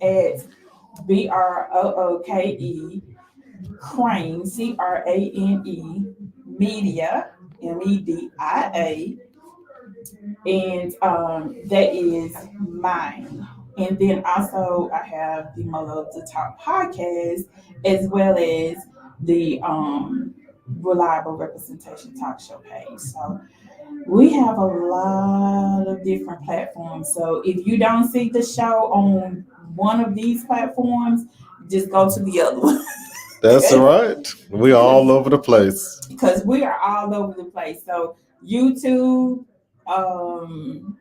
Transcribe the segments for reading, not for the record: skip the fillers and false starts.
at BROOKE Crane, CRANE Media, MEDIA, and that is mine. And then also I have the Mother of the Top podcast, as well as the Reliable Representation Talk Show page. So we have a lot of different platforms. So if you don't see the show on one of these platforms, just go to the other one. That's right. We all over the place. Because we are all over the place. So YouTube, um,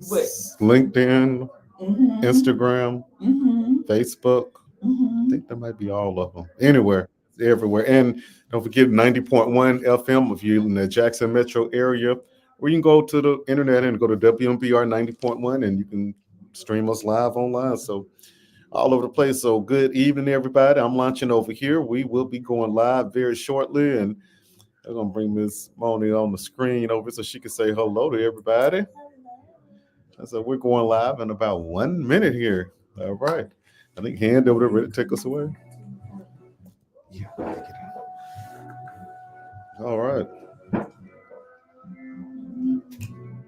what? LinkedIn, Mm-hmm, Instagram, mm-hmm, Facebook. I mm-hmm. think that might be all of them. Anywhere, everywhere. And don't forget 90.1 FM if you're in the Jackson metro area. Or you can go to the internet and go to WMBR 90.1 and you can stream us live online. So all over the place. So good evening, everybody. I'm launching over here. We will be going live very shortly. And I'm going to bring Miss Moni on the screen over so she can say hello to everybody. So we're going live in about 1 minute here. All right. I think Hand over there ready to take us away. Yeah. All right.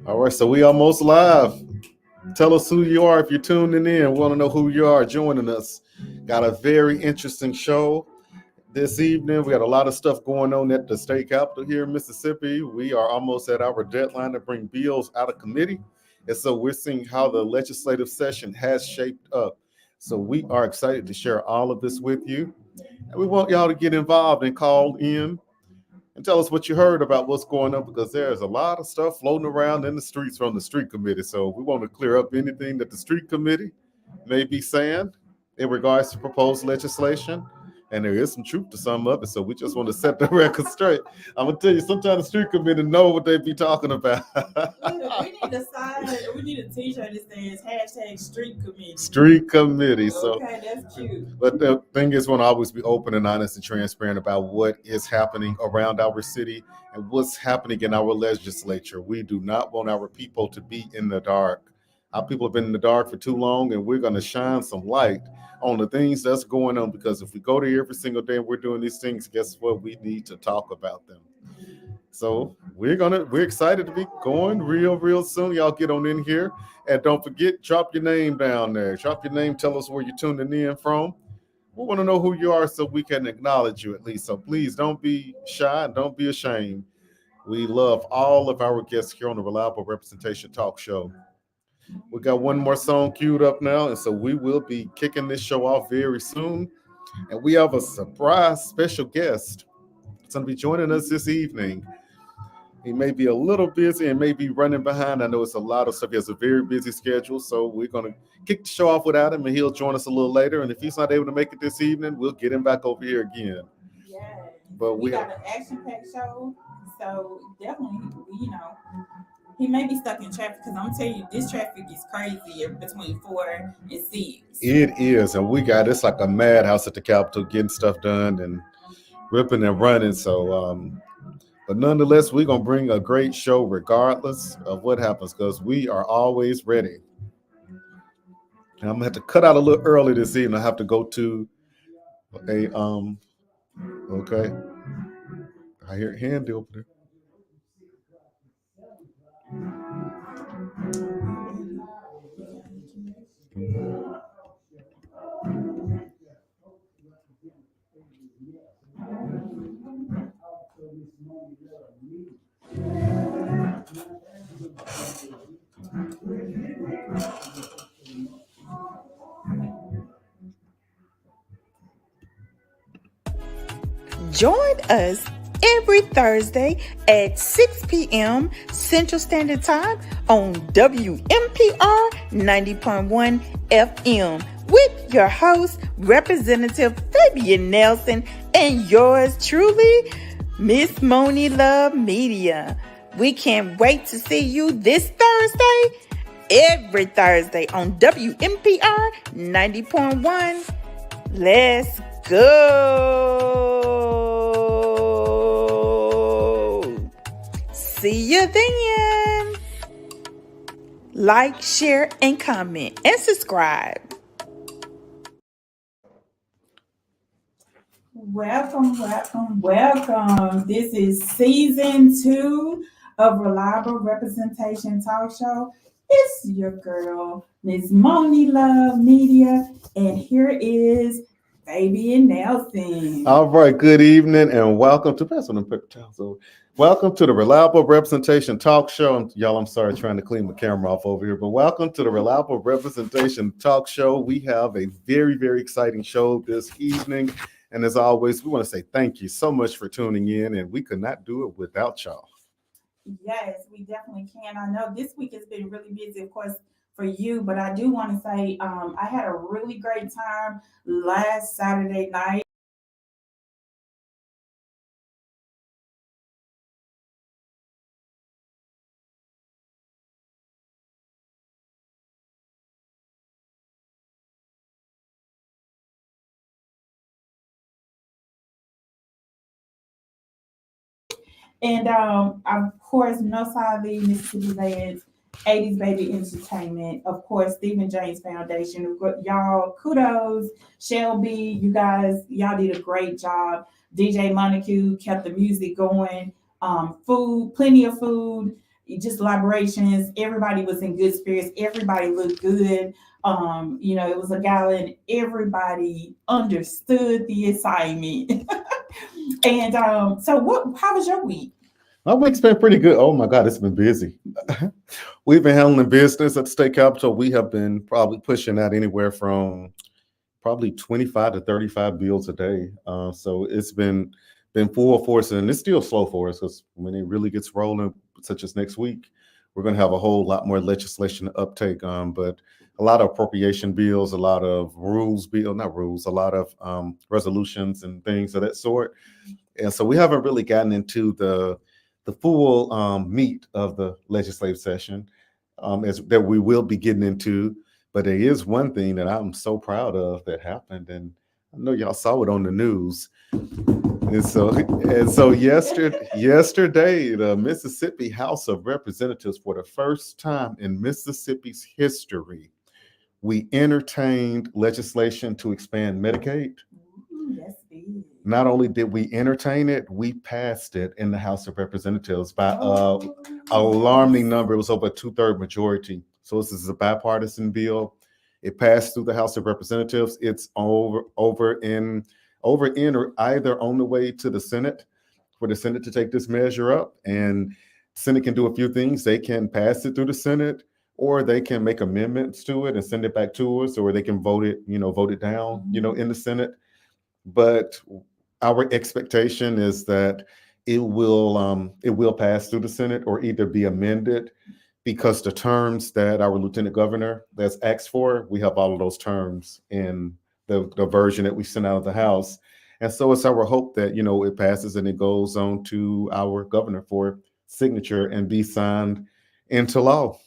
All right. So we almost live. Tell us who you are if you're tuning in. We want to know who you are joining us. Got a very interesting show this evening. We got a lot of stuff going on at the state capitol here in Mississippi. We are almost at our deadline to bring bills out of committee. And so we're seeing how the legislative session has shaped up. So we are excited to share all of this with you. And we want y'all to get involved and call in and tell us what you heard about what's going on because there's a lot of stuff floating around in the streets from the street committee. So we want to clear up anything that the street committee may be saying in regards to proposed legislation. And there is some truth to some of it. So we just want to set the record straight. I'm gonna tell you, sometimes the street committee know what they be talking about. We need a sign. We need a T-shirt that says #Street Committee. Street committee. So, okay, that's cute. But the thing is, want to always be open and honest and transparent about what is happening around our city and what's happening in our legislature. We do not want our people to be in the dark. Our people have been in the dark for too long, and we're going to shine some light on the things that's going on because if we go there every single day and we're doing these things, guess what? We need to talk about them. So we're excited to be going real soon. Y'all get on in here. And don't forget, drop your name down there. Drop your name, tell us where you're tuning in from. We want to know who you are so we can acknowledge you at least. So please don't be shy and don't be ashamed. We love all of our guests here on the Reliable Representation Talk Show. We got one more song queued up now, and so we will be kicking this show off very soon. And we have a surprise special guest. It's going to be joining us this evening. He may be a little busy and may be running behind. I know it's a lot of stuff. He has a very busy schedule, so we're going to kick the show off without him, and he'll join us a little later. And if he's not able to make it this evening, we'll get him back over here again. Yeah, But we got an action-packed show, so definitely, he may be stuck in traffic because I'm telling you, this traffic is crazy between 4 and 6. It is, and it's like a madhouse at the Capitol getting stuff done and ripping and running. So, but nonetheless, we're going to bring a great show regardless of what happens because we are always ready. And I'm going to have to cut out a little early this evening. I have to go to okay. I hear Handy over there. Join us every Thursday at 6 p.m. Central Standard Time on WMPR 90.1 FM with your host, Representative Fabian Nelson, and yours truly, Miss Moni Love Media. We can't wait to see you this Thursday, every Thursday on WMPR 90.1. Let's go. See you then. Like, share, and comment, and subscribe. Welcome. This is season 2 of Reliable Representation Talk Show. It's your girl, Miss Moni Love Media, and here is Fabian Nelson. All right, good evening and welcome to welcome to the Reliable Representation Talk Show. Y'all, I'm sorry trying to clean my camera off over here, but welcome to the Reliable Representation Talk Show. We have a very, very exciting show this evening. And as always, we want to say thank you so much for tuning in, and we could not do it without y'all. Yes, we definitely can. I know this week has been really busy, of course, for you, but I do want to say I had a really great time last Saturday night. And of course, Northside Mississippi Led 80s Baby Entertainment, of course, Stephen James Foundation. Y'all, kudos. Shelby, you guys, y'all did a great job. DJ Montague kept the music going. Food, plenty of food, just libations. Everybody was in good spirits. Everybody looked good. It was a gala and everybody understood the assignment. And how was your week? My week's been pretty good. Oh my God, it's been busy. We've been handling business at the state capitol. We have been probably pushing out anywhere from probably 25 to 35 bills a day. So it's been full force, and it's still slow for us because when it really gets rolling, such as next week, we're going to have a whole lot more legislation uptake. But a lot of appropriation bills, a lot of a lot of resolutions and things of that sort. And so we haven't really gotten into the full meat of the legislative session as that we will be getting into. But there is one thing that I'm so proud of that happened, and I know y'all saw it on the news. And so yesterday, the Mississippi House of Representatives, for the first time in Mississippi's history, we entertained legislation to expand Medicaid. Ooh, that's big. Not only did we entertain it, we passed it in the House of Representatives by alarming number. It was over a 2/3 majority. So this is a bipartisan bill. It passed through the House of Representatives. It's over in or either on the way to the Senate for the Senate to take this measure up. And the Senate can do a few things. They can pass it through the Senate, or they can make amendments to it and send it back to us, or they can vote it down, in the Senate. But our expectation is that it will pass through the Senate or either be amended, because the terms that our lieutenant governor has asked for, we have all of those terms in the version that we sent out of the House. And so it's our hope that, it passes and it goes on to our governor for signature and be signed into law.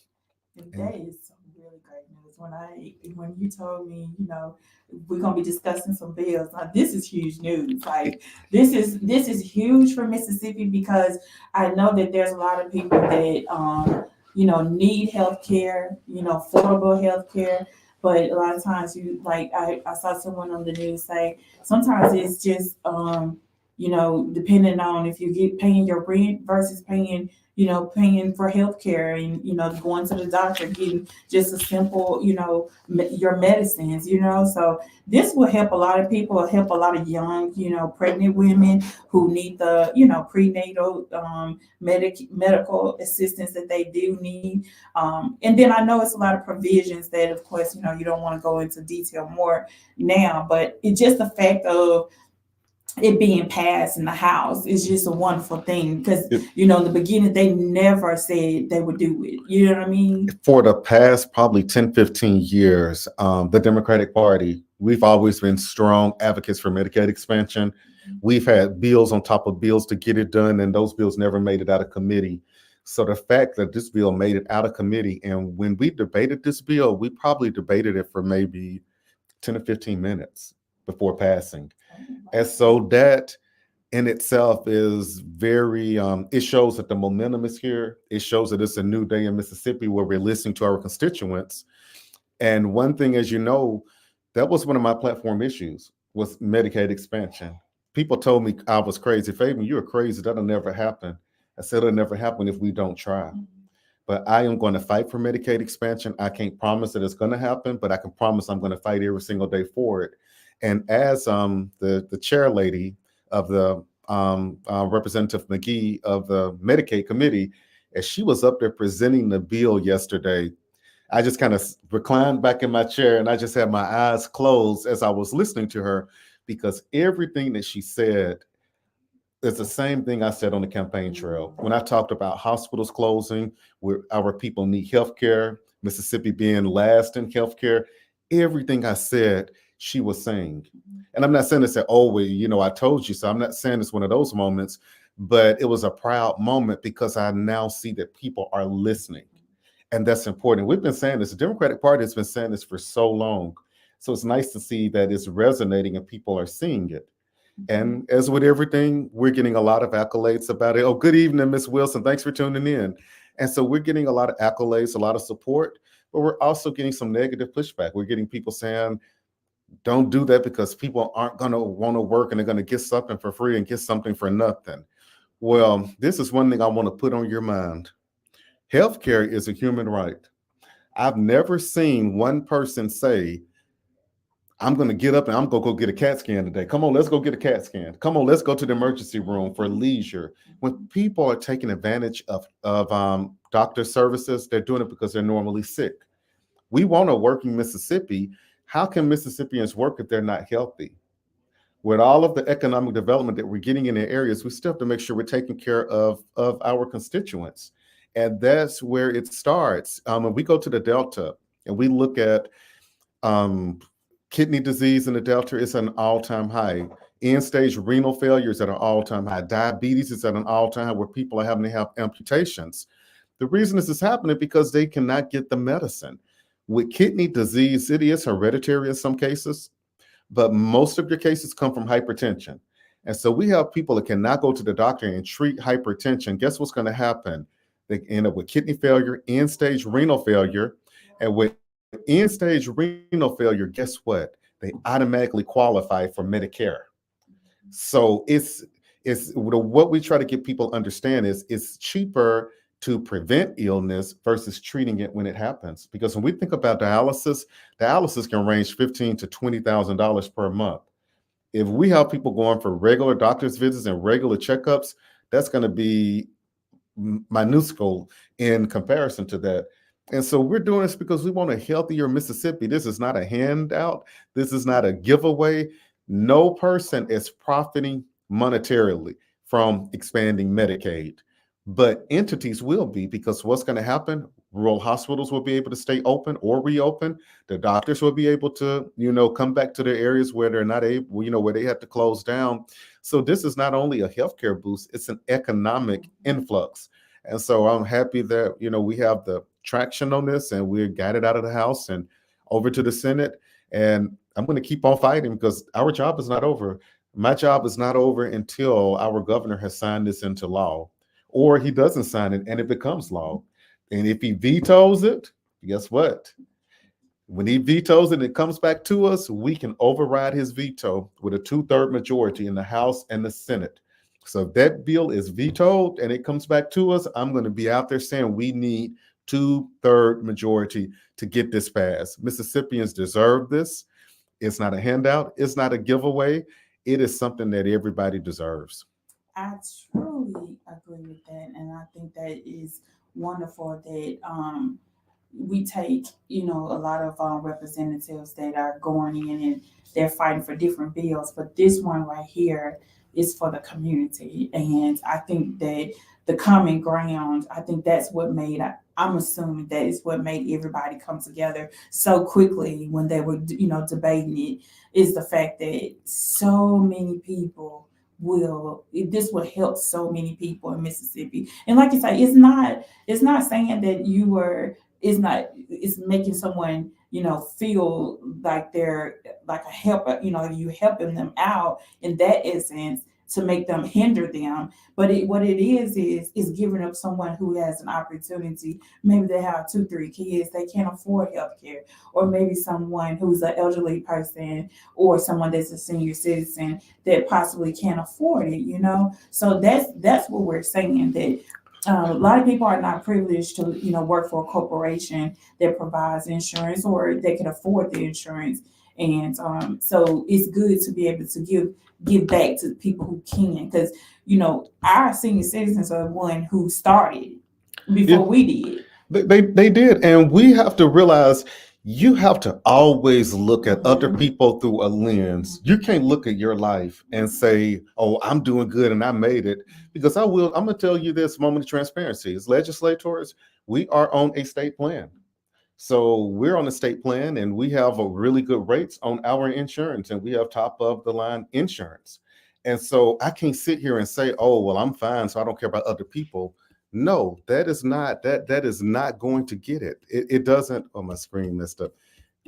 That is some really great news. When you told me, we're gonna be discussing some bills. Now, this is huge news. Like this is huge for Mississippi, because I know that there's a lot of people that need health care, affordable health care. But a lot of times I saw someone on the news say sometimes it's just depending on if you paying your rent versus paying for healthcare, and going to the doctor, getting just a simple, your medicines, so this will help a lot of people, help a lot of young, pregnant women who need the, prenatal medical assistance that they do need. And then I know it's a lot of provisions that, of course, you don't want to go into detail more now, but it's just the fact of it being passed in the House is just a wonderful thing, because in the beginning they never said they would do it. You know what I mean? For the past probably 10, 15 years, the Democratic Party, we've always been strong advocates for Medicaid expansion. We've had bills on top of bills to get it done, and those bills never made it out of committee. So the fact that this bill made it out of committee, and when we debated this bill, we probably debated it for maybe 10 to 15 minutes before passing. And so that in itself is very, it shows that the momentum is here. It shows that it's a new day in Mississippi where we're listening to our constituents. And one thing, as you know, that was one of my platform issues, was Medicaid expansion. people told me I was crazy. Fabian, you're crazy. That'll never happen. I said it'll never happen if we don't try. But I am going to fight for Medicaid expansion. I can't promise that it's going to happen, but I can promise I'm going to fight every single day for it. And as the chair lady of the Representative McGee of the Medicaid committee, as she was up there presenting the bill yesterday, I just kind of reclined back in my chair and I just had my eyes closed as I was listening to her, because everything that she said is the same thing I said on the campaign trail. When I talked about hospitals closing, where our people need health care, Mississippi being last in health care, everything I said, she was saying. And I'm not saying this at, oh, well, you know, I told you so. I'm not saying it's one of those moments, but it was a proud moment because I now see that people are listening. And that's important. We've been saying this, the Democratic Party has been saying this for so long. So it's nice to see that it's resonating and people are seeing it. And as with everything, we're getting a lot of accolades about it. Oh, good evening, Ms. Wilson. Thanks for tuning in. And so we're getting a lot of accolades, a lot of support, but we're also getting some negative pushback. We're getting people saying, don't do that because people aren't going to want to work and they're going to get something for free and get something for nothing. Well, this is one thing I want to put on your mind. Healthcare is a human right. I've never seen one person say, I'm going to get up and I'm going to go get a CAT scan today. Come on, let's go get a CAT scan. Come on, let's go to the emergency room for leisure. When people are taking advantage of doctor services, they're doing it because they're normally sick. We want a working Mississippi. How can Mississippians work if they're not healthy? With all of the economic development that we're getting in the areas, we still have to make sure we're taking care of our constituents. And that's where it starts. When we go to the Delta and we look at kidney disease in the Delta, it's at an all-time high. End-stage renal failure is at an all-time high. Diabetes is at an all-time high where people are having to have amputations. The reason this is happening because they cannot get the medicine. With kidney disease, it is hereditary in some cases, but most of your cases come from hypertension. And so we have people that cannot go to the doctor and treat hypertension. Guess what's going to happen? They end up with kidney failure, end-stage renal failure. And with end-stage renal failure, guess what? They automatically qualify for Medicare. So it's what we try to get people to understand is it's cheaper to prevent illness versus treating it when it happens. Because when we think about dialysis can range $15,000 to $20,000 per month. If we have people going for regular doctor's visits and regular checkups, that's going to be minuscule in comparison to that. And so we're doing this because we want a healthier Mississippi. This is not a handout. This is not a giveaway. No person is profiting monetarily from expanding Medicaid, but entities will be, because what's going to happen? Rural hospitals will be able to stay open or reopen. The doctors will be able to, come back to their areas where they're not able, where they have to close down. So this is not only a healthcare boost, it's an economic influx. And so I'm happy that, we have the traction on this and we got it out of the House and over to the Senate. And I'm going to keep on fighting because our job is not over. My job is not over until our governor has signed this into law, or he doesn't sign it and it becomes law. And if he vetoes it, guess what? When he vetoes it and it comes back to us, we can override his veto with a 2/3 majority in the House and the Senate. So if that bill is vetoed and it comes back to us, I'm going to be out there saying we need 2/3 majority to get this passed. Mississippians deserve this. It's not a handout. It's not a giveaway. It is something that everybody deserves. I truly agree with that. And I think that is wonderful that we take, a lot of representatives that are going in and they're fighting for different bills. But this one right here is for the community. And I think that the common ground, I think that's what made, I'm assuming that is what made everybody come together so quickly when they were, debating it, is the fact that so many people this will help so many people in Mississippi. And like you say, it's not saying that it's making someone, feel like they're like a helper, you helping them out in that essence. to make them hinder them. But what it is giving up someone who has an opportunity. Maybe they have 2, 3 kids, they can't afford health care, or maybe someone who's an elderly person or someone that's a senior citizen that possibly can't afford it, you know. So that's what we're saying, that a lot of people are not privileged to, you know, work for a corporation that provides insurance or they can afford the insurance. And so it's good to be able to give back to the people who can, because you know our senior citizens are the one who started Yeah, before we did. they did. And we have to realize you have to always look at other people through a lens. You can't look at your life and say, oh, I'm doing good and I made it. Because I'm going to tell you this moment of transparency. As legislators, we are on a state plan. So we're on a state plan and we have a really good rates on our insurance and we have top of the line insurance. And so I can't sit here and say, oh, well, I'm fine, so I don't care about other people. No, that is not going to get it. It doesn't. Oh, my screen messed up.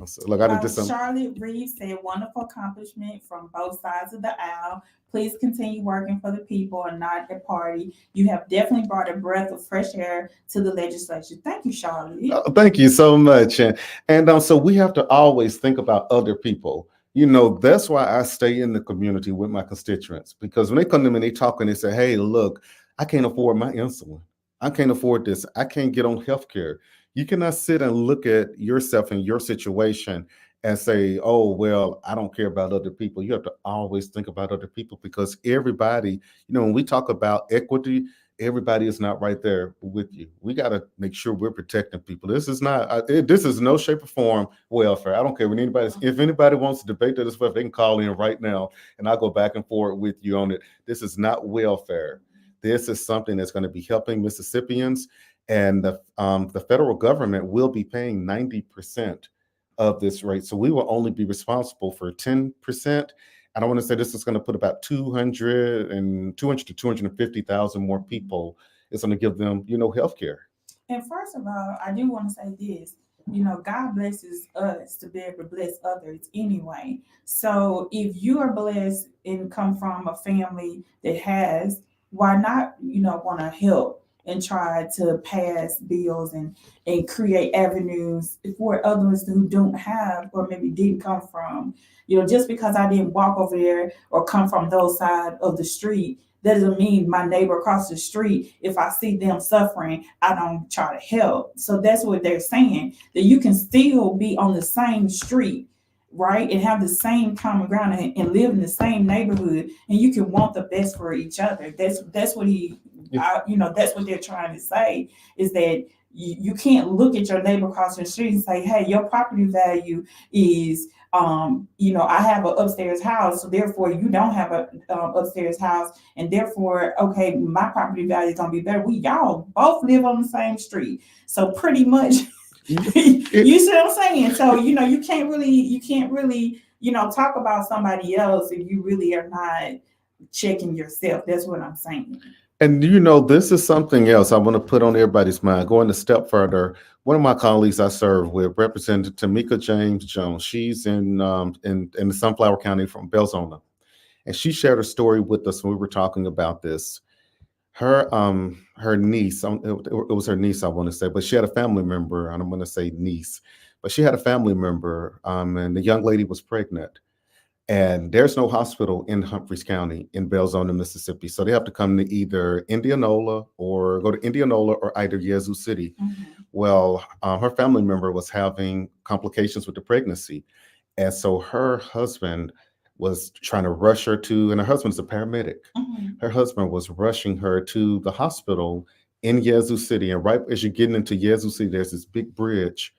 So, look, I did this. Charlotte Reeves said, wonderful accomplishment from both sides of the aisle. Please continue working for the people and not the party. You have definitely brought a breath of fresh air to the legislature. Thank you, Charlotte. Thank you so much. And so we have to always think about other people. You know, that's why I stay in the community with my constituents, because when they come to me and they talk and they say, hey, look, I can't afford my insulin. I can't afford this. I can't get on health care. You cannot sit and look at yourself and your situation and say, oh, well, I don't care about other people. You have to always think about other people, because everybody, you know, when we talk about equity, everybody is not right there with you. We got to make sure we're protecting people. This is not, this is no shape or form welfare. I don't care if anybody wants to debate that as well, they can call in right now and I'll go back and forth with you on it. This is not welfare. This is something that's going to be helping Mississippians, and the federal government will be paying 90% of this rate. So we will only be responsible for 10%. And I want to say this is going to put about 200 to 250,000 more people. It's going to give them, you know, health care. And first of all, I do want to say this. You know, God blesses us to be able to bless others anyway. So if you are blessed and come from a family that has, why not, you know, want to help and try to pass bills and create avenues for others who don't have or maybe didn't come from, you know, just because I didn't walk over there or come from those side of the street, that doesn't mean my neighbor across the street, if I see them suffering, I don't try to help. So that's what they're saying, that you can still be on the same street, right, and have the same common ground and live in the same neighborhood, and you can want the best for each other. That's what you know, that's what they're trying to say, is that you can't look at your neighbor across the street and say, hey, your property value is you know, I have an upstairs house, so therefore you don't have a upstairs house, and therefore, okay, my property value is gonna be better. We y'all both live on the same street, so pretty much you see what I'm saying? So, you know, you can't really, you know, talk about somebody else if you really are not checking yourself. That's what I'm saying. And you know, this is something else I want to put on everybody's mind. Going a step further, one of my colleagues I serve with, Representative Tamika James Jones, she's in the Sunflower County from Belzona, and she shared a story with us when we were talking about this. Her niece, it was her niece, I want to say, but she had a family member. I don't want to say niece, but she had a family member, and the young lady was pregnant. And there's no hospital in Humphreys County in Belzona, Mississippi. So they have to come to either Indianola or go to Indianola or either Yazoo City. Mm-hmm. Well, her family member was having complications with the pregnancy. And so her husband was trying to rush her to, and her husband's a paramedic. Mm-hmm. Her husband was rushing her to the hospital in Yazoo City. And right as you're getting into Yazoo City, there's this big bridge.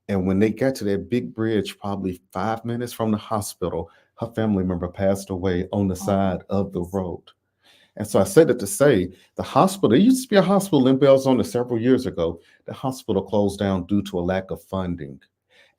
And when they got to that big bridge, probably 5 minutes from the hospital, her family member passed away on the side of the road. And so I said it to say, the hospital, there used to be a hospital in Belzona several years ago. The hospital closed down due to a lack of funding.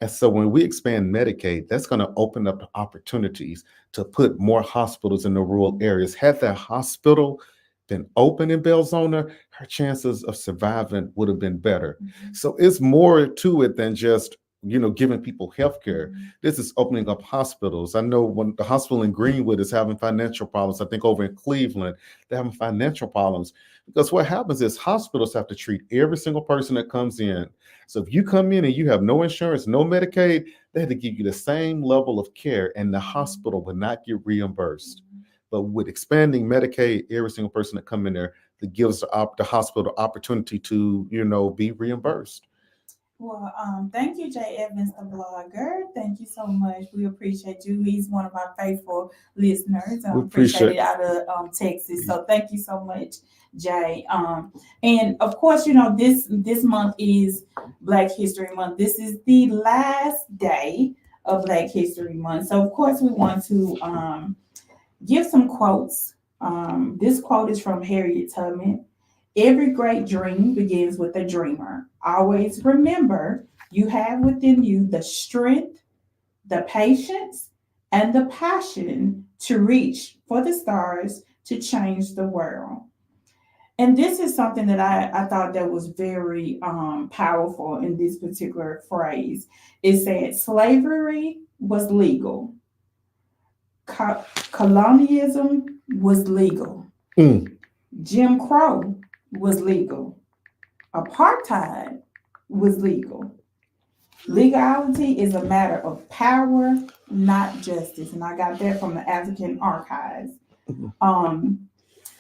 And so when we expand Medicaid, that's going to open up opportunities to put more hospitals in the rural areas. Had that hospital been open in Belzona, her chances of surviving would have been better. Mm-hmm. So it's more to it than just giving people health care. This is opening up hospitals. I know when the hospital in Greenwood is having financial problems, I think over in Cleveland, they're having financial problems because what happens is hospitals have to treat every single person that comes in. So if you come in and you have no insurance, no Medicaid, they have to give you the same level of care and the hospital will not get reimbursed. But with expanding Medicaid, every single person that come in there, that gives the hospital opportunity to, be reimbursed. Well, thank you, Jay Evans, the blogger. Thank you so much. We appreciate you. He's one of our faithful listeners. We Appreciate appreciate it out of Texas. So thank you so much, Jay. And of course, this month is Black History Month. This is the last day of Black History Month. So of course, we want to give some quotes. This quote is from Harriet Tubman. Every great dream begins with a dreamer. Always remember you have within you the strength, the patience, and the passion to reach for the stars to change the world. And this is something that I thought that was very powerful in this particular phrase. It said slavery was legal. Colonialism was legal. Jim Crow was legal. Apartheid was legal. Legality is a matter of power, not justice. And I got that from the African Archives.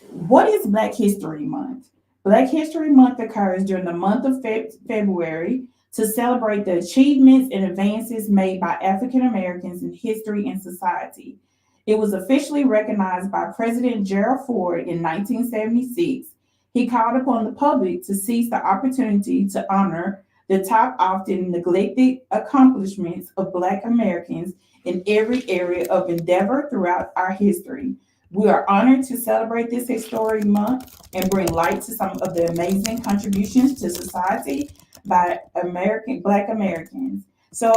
What is Black History Month? Black History Month occurs during the month of February to celebrate the achievements and advances made by African Americans in history and society. It was officially recognized by President Gerald Ford in 1976. He called upon the public to seize the opportunity to honor the top, often neglected accomplishments of Black Americans in every area of endeavor throughout our history. We are honored to celebrate this historic month and bring light to some of the amazing contributions to society by Black Americans. So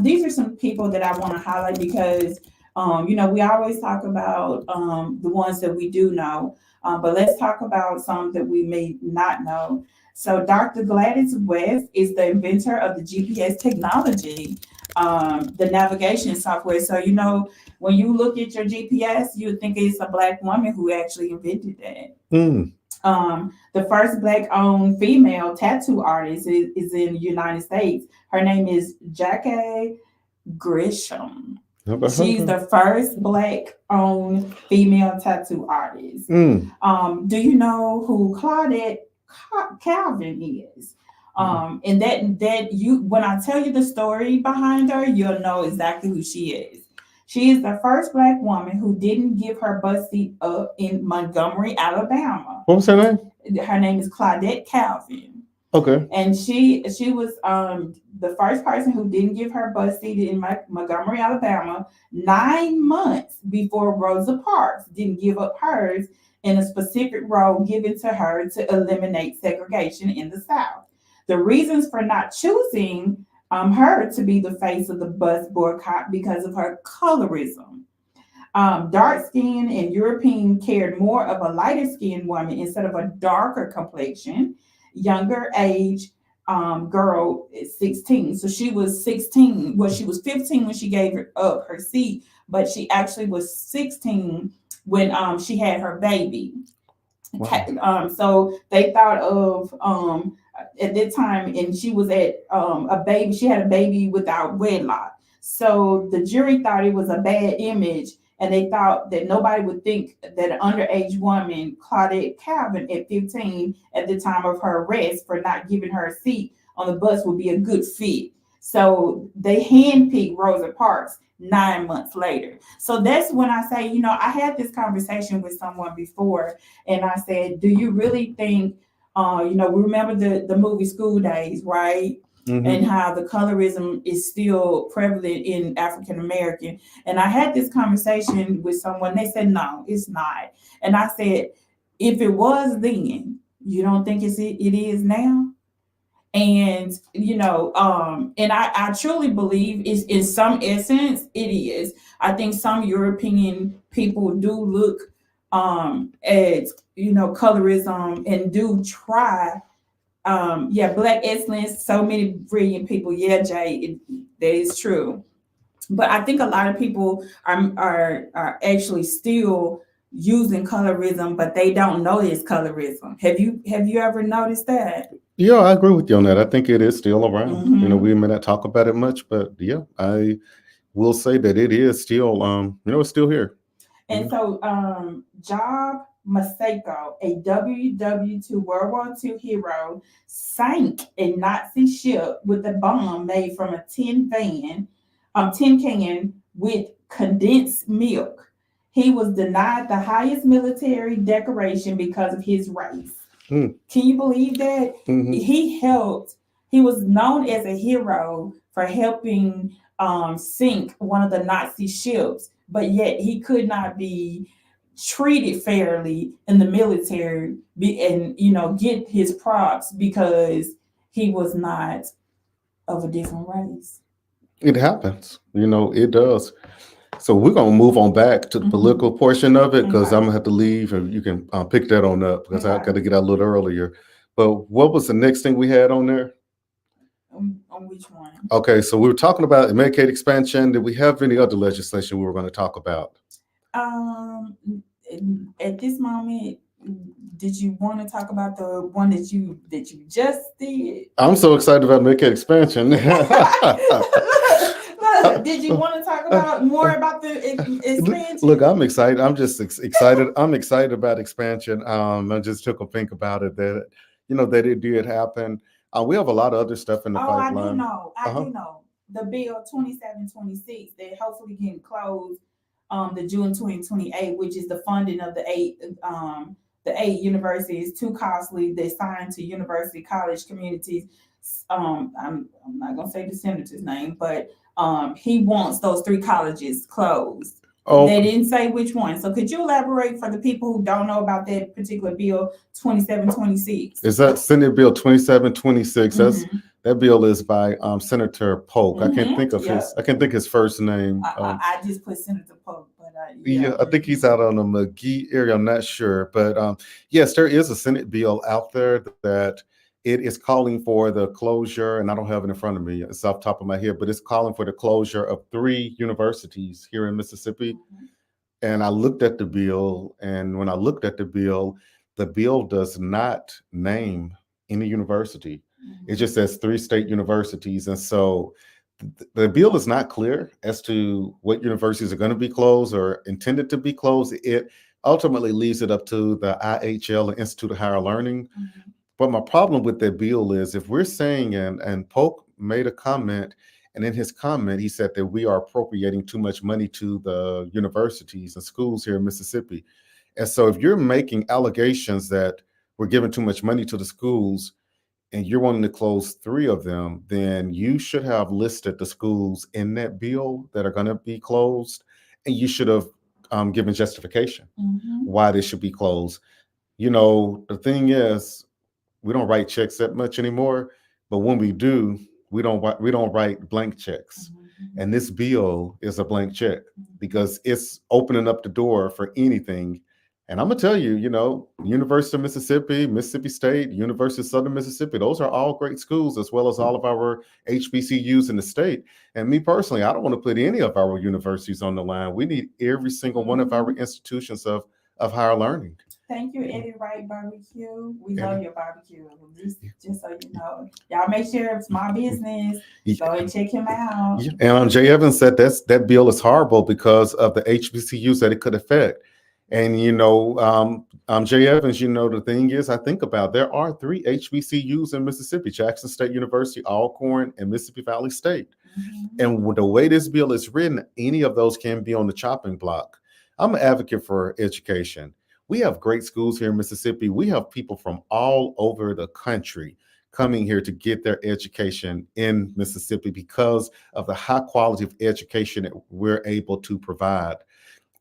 these are some people that I want to highlight because we always talk about the ones that we do know, but let's talk about some that we may not know. So Dr. Gladys West is the inventor of the GPS technology, the navigation software. So, when you look at your GPS, you would think it's a Black woman who actually invented that. The first Black-owned female tattoo artist is in the United States. Her name is Jackie Grisham. She's the first Black-owned female tattoo artist. Do you know who Claudette Calvin is? And when I tell you the story behind her, you'll know exactly who she is. She is the first Black woman who didn't give her bus seat up in Montgomery, Alabama. What was her name? Her name is Claudette Calvin. Okay. And she was the first person who didn't give her bus seat in Montgomery, Alabama, 9 months before Rosa Parks didn't give up hers in a specific role given to her to eliminate segregation in the South. The reasons for not choosing her to be the face of the bus boycott because of her colorism. Dark skin and European cared more of a lighter skinned woman instead of a darker complexion, younger age girl is 16. So she was 16. Well, she was 15 when she gave up her seat, but she actually was 16 when she had her baby. Wow. So they thought of at that time, and she was at a baby. She had a baby without wedlock. So the jury thought it was a bad image, and they thought that nobody would think that an underage woman, Claudette Calvin, at 15, at the time of her arrest for not giving her a seat on the bus, would be a good fit. So they handpicked Rosa Parks 9 months later. So that's when I say, I had this conversation with someone before, and I said, do you really think, we remember the movie School Days, right? Mm-hmm. And how the colorism is still prevalent in African American. And I had this conversation with someone. They said, no, it's not. And I said, if it was then, you don't think it is now? And, and I truly believe is in some essence, it is. I think some European people do look at, colorism and do try Yeah, Black excellence, so many brilliant people. Yeah, Jay, that is true. But I think a lot of people are actually still using colorism, but they don't know it's colorism. Have you ever noticed that? Yeah, I agree with you on that. I think it is still around. We Hmm. may not talk about it much, but yeah, I will say that it is still, it's still here. And so, Job Masako, a WW2 World War II hero, sank a Nazi ship with a bomb made from a tin can with condensed milk. He was denied the highest military decoration because of his race. Mm. Can you believe that? Hmm. He was known as a hero for helping sink one of the Nazi ships, but yet he could not be treated fairly in the military and get his props because he was not of a different race. It happens. It does. So we're gonna move on back to the Mhm. political portion of it because I'm Okay. gonna have to leave, and you can pick that on up because I got Okay. to get out a little earlier. But what was the next thing we had on there? On which one? Okay, so we were talking about Medicaid expansion. Did we have any other legislation we were going to talk about? Um, at this moment, did you want to talk about the one that you just did? I'm so excited about Medicaid expansion. Look, did you want to talk about more about the Look, expansion? I'm excited. I'm just excited. I'm excited about expansion. I just took a think about it that that it did happen. We have a lot of other stuff in the Oh, I do pipeline. know. I Uh-huh. do know. The bill 2726 that hopefully getting closed the June 2028, which is the funding of the eight universities too costly. They signed to university college communities. I'm not gonna say the senator's name, but he wants those three colleges closed. Oh, They didn't say which one. So could you elaborate for the people who don't know about that particular bill 2726? is that Senate Bill 2726? Mm-hmm. That bill is by Senator Polk. Mm-hmm. Yep. I can't think his first name. I just put Senator Polk, but Yeah, yeah. I think he's out on the McGee area. I'm not sure, but yes, there is a Senate bill out there that it is calling for the closure, and I don't have it in front of me. It's off the top of my head, but it's calling for the closure of 3 universities here in Mississippi. Mhm. And I looked at the bill, and when I looked at the bill does not name any university. It just says 3 state universities, and so the bill is not clear as to what universities are going to be closed or intended to be closed. It ultimately leaves it up to the IHL, the Institute of Higher Learning. Mhm. But my problem with that bill is if we're saying, and Polk made a comment, and in his comment, he said that we are appropriating too much money to the universities and schools here in Mississippi. And so if you're making allegations that we're giving too much money to the schools and you're wanting to close 3 of them, then you should have listed the schools in that bill that are going to be closed, and you should have given justification Mhm. why they should be closed. The thing is, we don't write checks that much anymore, but when we do, we don't write blank checks. Mhm. And this bill is a blank check Mhm. because it's opening up the door for anything. And I'm gonna tell you, University of Mississippi, Mississippi State, University of Southern Mississippi, those are all great schools, as well as all of our HBCUs in the state. And me personally, I don't want to put any of our universities on the line. We need every single one of our institutions of higher learning. Thank you, Eddie Wright Barbecue. We love And your barbecue. Just so you know, y'all make sure it's my business. Go and check him out. yeah, and Jay Evans said that bill is horrible because of the HBCUs that it could affect. And Jay Evans, the thing is, I think about there are 3 HBCUs in Mississippi: Jackson State University, Alcorn, and Mississippi Valley State. Mhm. And with the way this bill is written, any of those can be on the chopping block. I'm an advocate for education. We have great schools here in Mississippi. We have people from all over the country coming here to get their education in Mississippi because of the high quality of education that we're able to provide.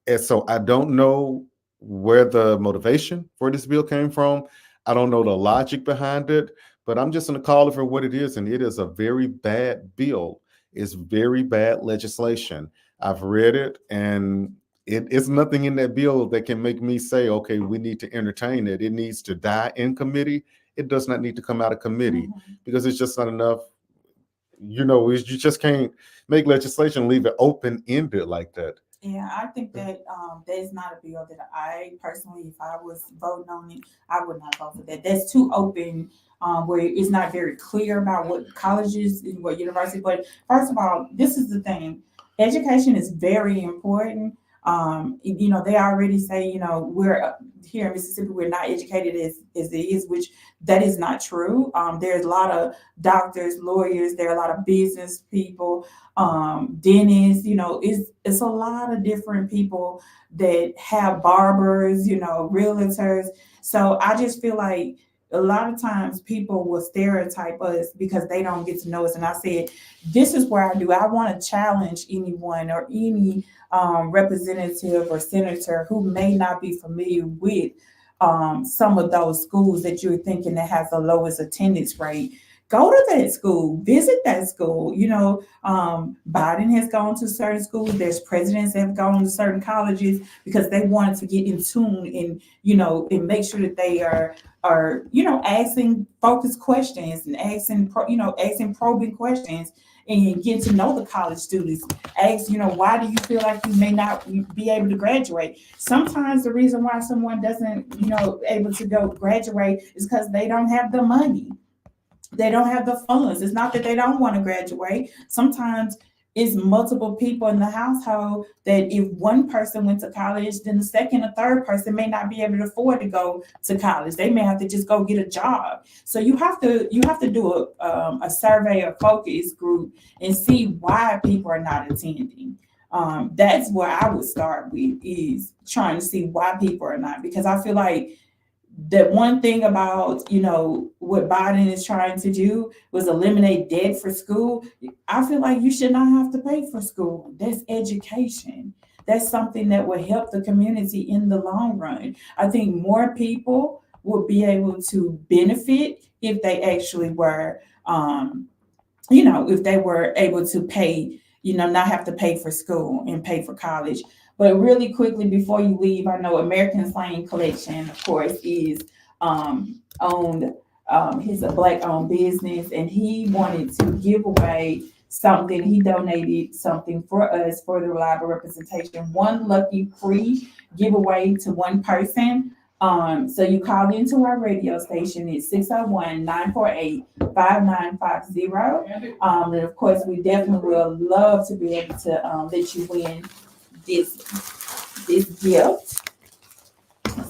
And so I don't know where the motivation for this bill came from. I don't know the logic behind it, but I'm just going to call it for what it is. And it is a very bad bill. It's very bad legislation. I've read it, and it is nothing in that bill that can make me say, okay, we need to entertain it. It needs to die in committee. it does not need to come out of committee Mhm. because it's just not enough. You just can't make legislation, leave it open-ended like that. Yeah, I think that that's not a bill that I personally, if I was voting on it, I would not vote for that. That's too open, where it's not very clear about what colleges and what university. But first of all, this is the thing: education is very important. They already say, we're here in Mississippi, we're not educated as it is, which that is not true. There's a lot of doctors, lawyers, there are a lot of business people, dentists, it's a lot of different people that have barbers, realtors. So I just feel like a lot of times people will stereotype us because they don't get to know us. And I said, this is where I want to challenge anyone or any representative or senator who may not be familiar with some of those schools that you're thinking that has the lowest attendance rate. Go to that school, visit that school. Biden has gone to certain schools. There's presidents that have gone to certain colleges because they wanted to get in tune and make sure that they are asking focused questions and asking probing questions and get to know the college students. Ask, why do you feel like you may not be able to graduate? Sometimes the reason why someone doesn't, able to go graduate is because they don't have the money. They don't have the funds. It's not that they don't want to graduate. Sometimes it's multiple people in the household that if one person went to college, then the second or third person may not be able to afford to go to college. They may have to just go get a job. So you have to do a survey or focus group and see why people are not attending. That's where I would start with, is trying to see why people are not, because I feel like that one thing about, what Biden is trying to do was eliminate debt for school. I feel like you should not have to pay for school. That's education. That's something that will help the community in the long run. I think more people will be able to benefit if they actually were, if they were able to pay, not have to pay for school and pay for college. But really quickly before you leave, I know American Slang Collection, of course, is owned. He's a Black-owned business, and he wanted to give away something. He donated something for us for the reliable representation. One lucky free giveaway to one person. So you call into our radio station. It's 601-948-5950. And of course, we definitely will love to be able to let you win this gift.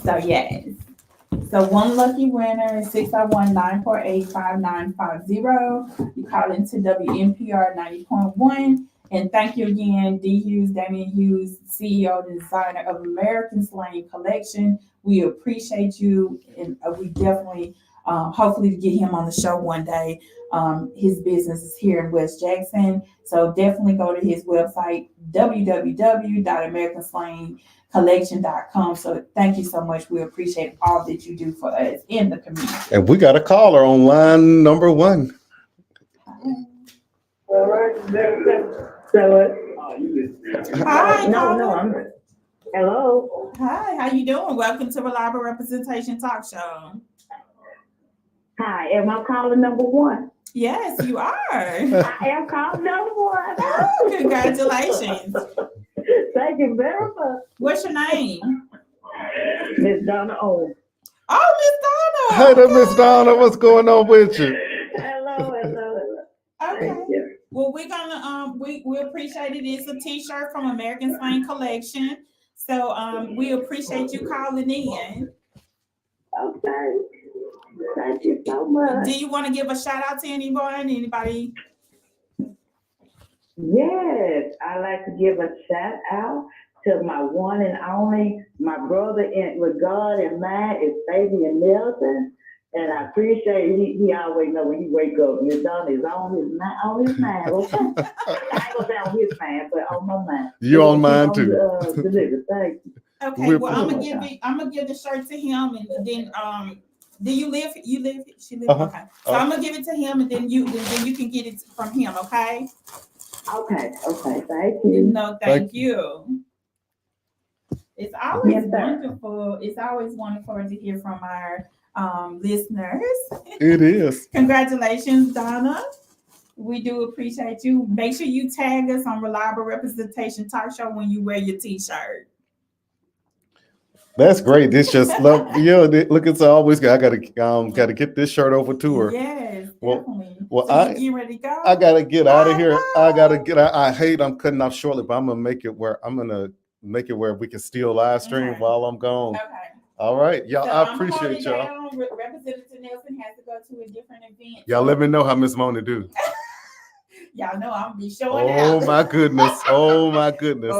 So yes. So one lucky winner is 601-948-5950. You call into WMPR 90.1. And thank you again, D. Hughes, Damian Hughes, CEO and designer of American Slang Collection. We appreciate you, and we definitely, hopefully, to get him on the show one day. His business is here in West Jackson, so definitely go to his website, www.americanslangcollection.com. So thank you so much. We appreciate all that you do for us in the community. And we got a caller on line number 1. All right, so Hi, no, I'm. Hello. Hi, how you doing? Welcome to Reliable Representation Talk Show. Hi, am I calling number 1? Yes, you are. I am calling number 1. Congratulations. Thank you very much. What's your name? Miss Donna Owen. Oh, Miss Donna. Hey there, Miss Donna. What's going on with you? Hello. Okay. Thank you. Well, we're gonna we appreciate it. It's a T-shirt from American Slang Collection. So we appreciate you calling in. Okay. Thank you so much. Do you want to give a shout out to anyone? Anybody? Yes, I'd like to give a shout out to my one and only, my brother with God in mind is Fabian Nelson. And I appreciate he always know when he wake up, Miss Donna is on his mind. Okay? I ain't gonna say on his mind, but on my mind. You on mine too. Deliver. Thank you. Okay, well I'm gonna give the shirt to him, and then do you live? She lives. Okay, so I'm gonna give it to him, and then you can get it from him. Okay. Okay. Thank you. No, thank you. It's always wonderful. It's always wonderful to hear from our listeners. It is. Congratulations, Donna. We do appreciate you. Make sure you tag us on Reliable Representation Talk Show when you wear your t-shirt. That's great. This just love. Look, it's always. I gotta get this shirt over to her. Yes, Well- definitely. well, so you get ready to go? I gotta get out of here. I gotta know. get out. I hate I'm cutting off shortly, but I'm gonna make it where we can still live stream Okay. while I'm gone. Okay. All right, y'all. So I I'm gonna hold appreciate it y'all. down. Representative Nelson has to go to a different event. Y'all let me know how Miss Mona do. Y'all know I'm gonna be showing Oh out. my goodness. Oh my goodness.